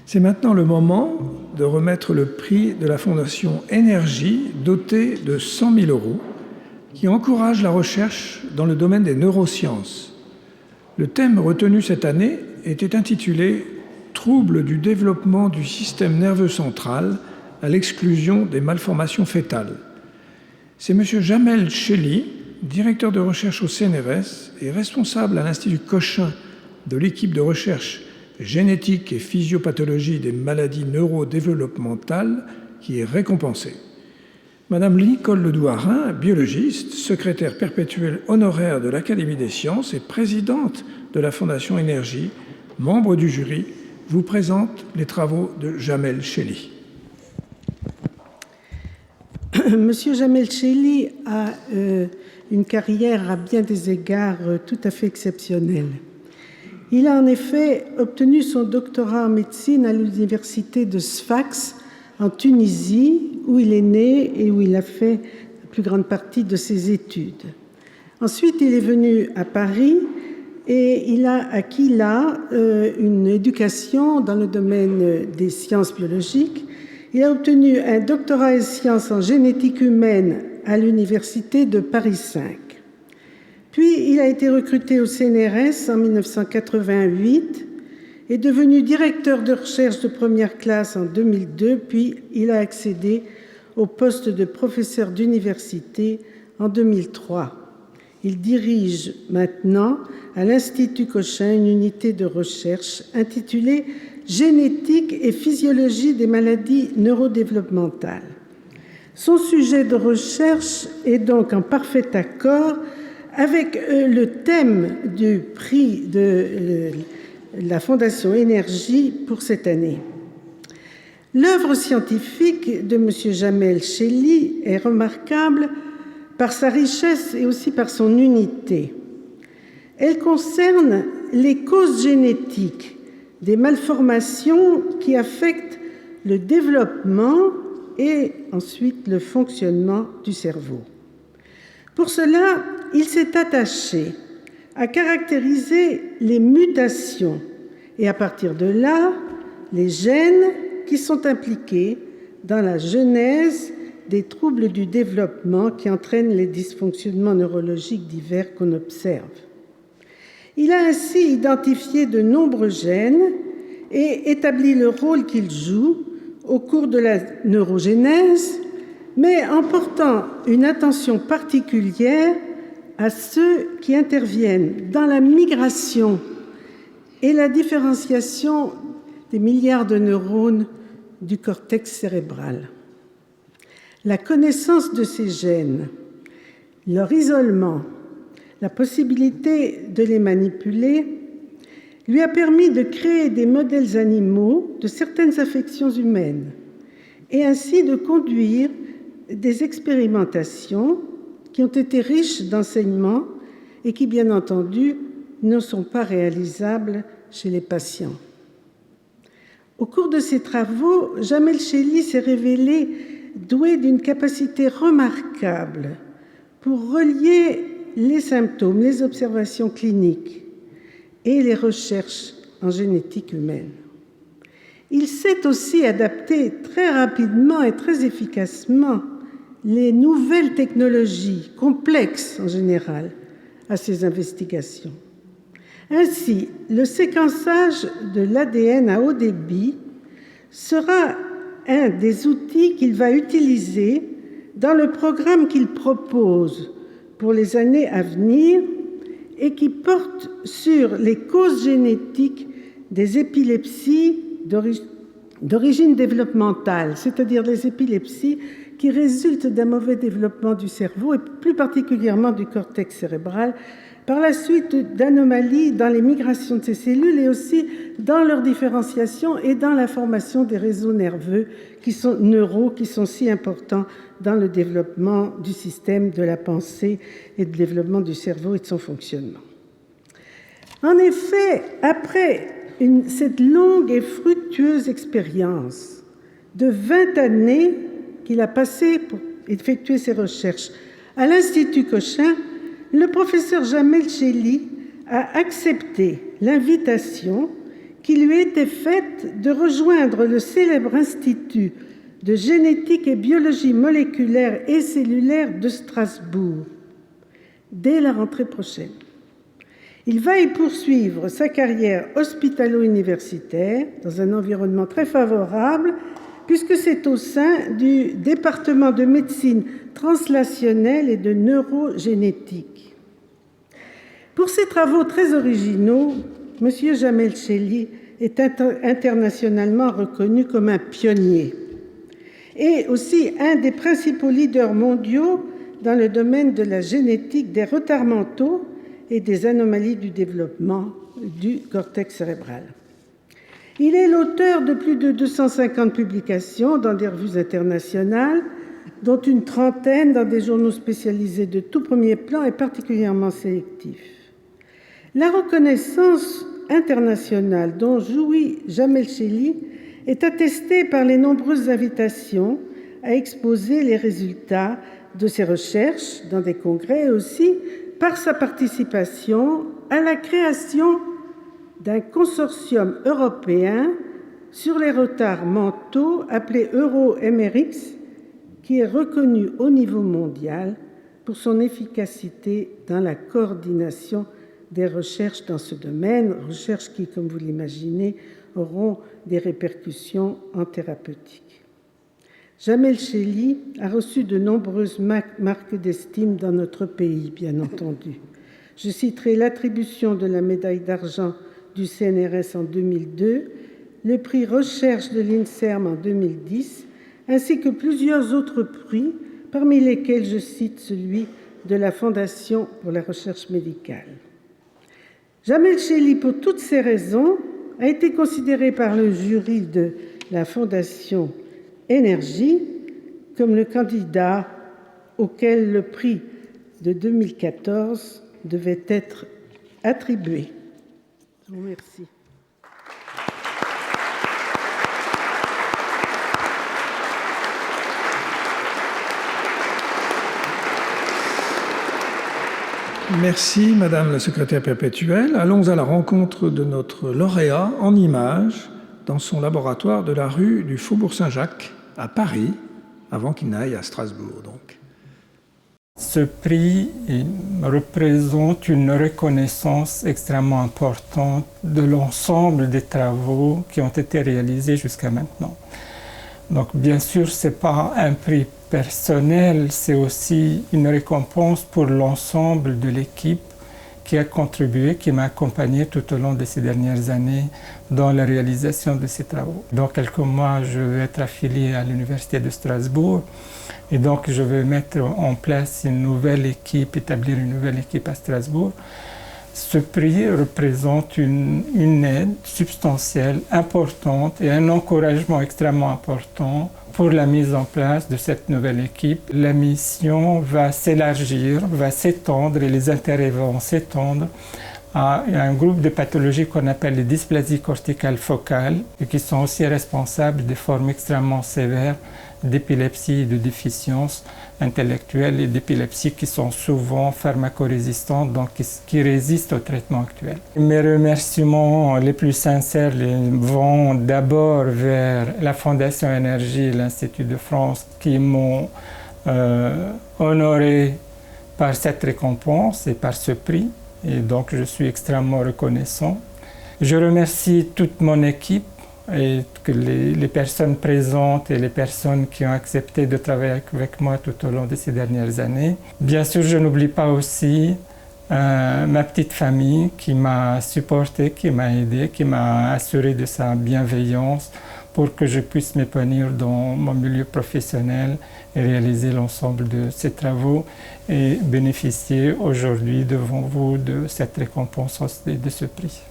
C'est maintenant le moment de remettre le prix de la Fondation Énergie, doté de 100 000 €, qui encourage la recherche dans le domaine des neurosciences. Le thème retenu cette année était intitulé « Troubles du développement du système nerveux central à l'exclusion des malformations fœtales ». C'est M. Jamel Chelly, directeur de recherche au CNRS et responsable à l'Institut Cochin de l'équipe de recherche génétique et physiopathologie des maladies neurodéveloppementales, qui est récompensé. Madame Nicole Ledouarin, biologiste, secrétaire perpétuelle honoraire de l'Académie des sciences et présidente de la Fondation Énergie, membre du jury, vous présente les travaux de Jamel Chelly. Monsieur Jamel Chelly a une carrière à bien des égards tout à fait exceptionnelle. Il a en effet obtenu son doctorat en médecine à l'université de Sfax en Tunisie, où il est né et où il a fait la plus grande partie de ses études. Ensuite, il est venu à Paris et il a acquis là une éducation dans le domaine des sciences biologiques. Il a obtenu un doctorat en sciences en génétique humaine à l'université de Paris 5. Puis, il a été recruté au CNRS en 1988, est devenu directeur de recherche de première classe en 2002, puis il a accédé au poste de professeur d'université en 2003. Il dirige maintenant à l'Institut Cochin une unité de recherche intitulée « Génétique et physiologie des maladies neurodéveloppementales ». Son sujet de recherche est donc en parfait accord avec le thème du prix de la Fondation Énergie pour cette année. L'œuvre scientifique de M. Jamel Chelly est remarquable par sa richesse et aussi par son unité. Elle concerne les causes génétiques des malformations qui affectent le développement et ensuite le fonctionnement du cerveau. Pour cela, il s'est attaché à caractériser les mutations et à partir de là, les gènes qui sont impliqués dans la genèse des troubles du développement qui entraînent les dysfonctionnements neurologiques divers qu'on observe. Il a ainsi identifié de nombreux gènes et établi le rôle qu'ils jouent au cours de la neurogénèse, mais en portant une attention particulière à ceux qui interviennent dans la migration et la différenciation des milliards de neurones du cortex cérébral. La connaissance de ces gènes, leur isolement, la possibilité de les manipuler, lui a permis de créer des modèles animaux de certaines affections humaines et ainsi de conduire des expérimentations qui ont été riches d'enseignements et qui, bien entendu, ne sont pas réalisables chez les patients. Au cours de ses travaux, Jamel Chelly s'est révélé doué d'une capacité remarquable pour relier les symptômes, les observations cliniques et les recherches en génétique humaine. Il s'est aussi adapté très rapidement et très efficacement les nouvelles technologies, complexes en général, à ces investigations. Ainsi, le séquençage de l'ADN à haut débit sera un des outils qu'il va utiliser dans le programme qu'il propose pour les années à venir et qui porte sur les causes génétiques des épilepsies d'origine développementale, c'est-à-dire les épilepsies qui résultent d'un mauvais développement du cerveau et plus particulièrement du cortex cérébral, par la suite d'anomalies dans les migrations de ces cellules et aussi dans leur différenciation et dans la formation des réseaux nerveux qui sont si importants dans le développement du système de la pensée et le développement du cerveau et de son fonctionnement. En effet, après cette longue et fructueuse expérience de 20 années qu'il a passée pour effectuer ses recherches à l'Institut Cochin, le professeur Jamel Chelly a accepté l'invitation qui lui était faite de rejoindre le célèbre Institut de génétique et biologie moléculaire et cellulaire de Strasbourg dès la rentrée prochaine. Il va y poursuivre sa carrière hospitalo-universitaire dans un environnement très favorable, puisque c'est au sein du département de médecine translationnelle et de neurogénétique. Pour ses travaux très originaux, M. Jamel Chelli est internationalement reconnu comme un pionnier et aussi un des principaux leaders mondiaux dans le domaine de la génétique des retards mentaux et des anomalies du développement du cortex cérébral. Il est l'auteur de plus de 250 publications dans des revues internationales, dont une trentaine dans des journaux spécialisés de tout premier plan et particulièrement sélectifs. La reconnaissance internationale dont jouit Jamel Chelli est attestée par les nombreuses invitations à exposer les résultats de ses recherches dans des congrès et aussi par sa participation à la création d'un consortium européen sur les retards mentaux appelé EuroMRX, qui est reconnu au niveau mondial pour son efficacité dans la coordination des recherches dans ce domaine, recherches qui, comme vous l'imaginez, auront des répercussions en thérapeutique. Jamel Chelli a reçu de nombreuses marques d'estime dans notre pays, bien entendu. Je citerai l'attribution de la médaille d'argent du CNRS en 2002, le prix Recherche de l'INSERM en 2010, ainsi que plusieurs autres prix, parmi lesquels je cite celui de la Fondation pour la recherche médicale. Jamel Chelli, pour toutes ces raisons, a été considéré par le jury de la Fondation Énergie comme le candidat auquel le prix de 2014 devait être attribué. Je vous remercie. Merci, Madame la secrétaire perpétuelle. Allons à la rencontre de notre lauréat en images dans son laboratoire de la rue du Faubourg Saint-Jacques à Paris, avant qu'il n'aille à Strasbourg. Donc. Ce prix représente une reconnaissance extrêmement importante de l'ensemble des travaux qui ont été réalisés jusqu'à maintenant. Donc, bien sûr, ce n'est pas un prix personnel, c'est aussi une récompense pour l'ensemble de l'équipe qui a contribué, qui m'a accompagné tout au long de ces dernières années dans la réalisation de ces travaux. Dans quelques mois, je vais être affilié à l'Université de Strasbourg et donc je vais mettre en place une nouvelle équipe, établir une nouvelle équipe à Strasbourg. Ce prix représente une aide substantielle, importante et un encouragement extrêmement important pour la mise en place de cette nouvelle équipe. La mission va s'élargir, va s'étendre et les intérêts vont s'étendre à un groupe de pathologies qu'on appelle les dysplasies corticales focales et qui sont aussi responsables des formes extrêmement sévères d'épilepsie et de déficience intellectuelle et d'épilepsie qui sont souvent pharmacorésistantes, donc qui résistent au traitement actuel. Mes remerciements les plus sincères vont d'abord vers la Fondation Énergie et l'Institut de France qui m'ont honoré par cette récompense et par ce prix. Et donc je suis extrêmement reconnaissant. Je remercie toute mon équipe et que les personnes présentes et les personnes qui ont accepté de travailler avec moi tout au long de ces dernières années. Bien sûr, je n'oublie pas aussi ma petite famille qui m'a supporté, qui m'a aidé, qui m'a assuré de sa bienveillance pour que je puisse m'épanouir dans mon milieu professionnel et réaliser l'ensemble de ces travaux et bénéficier aujourd'hui devant vous de cette récompense et de ce prix.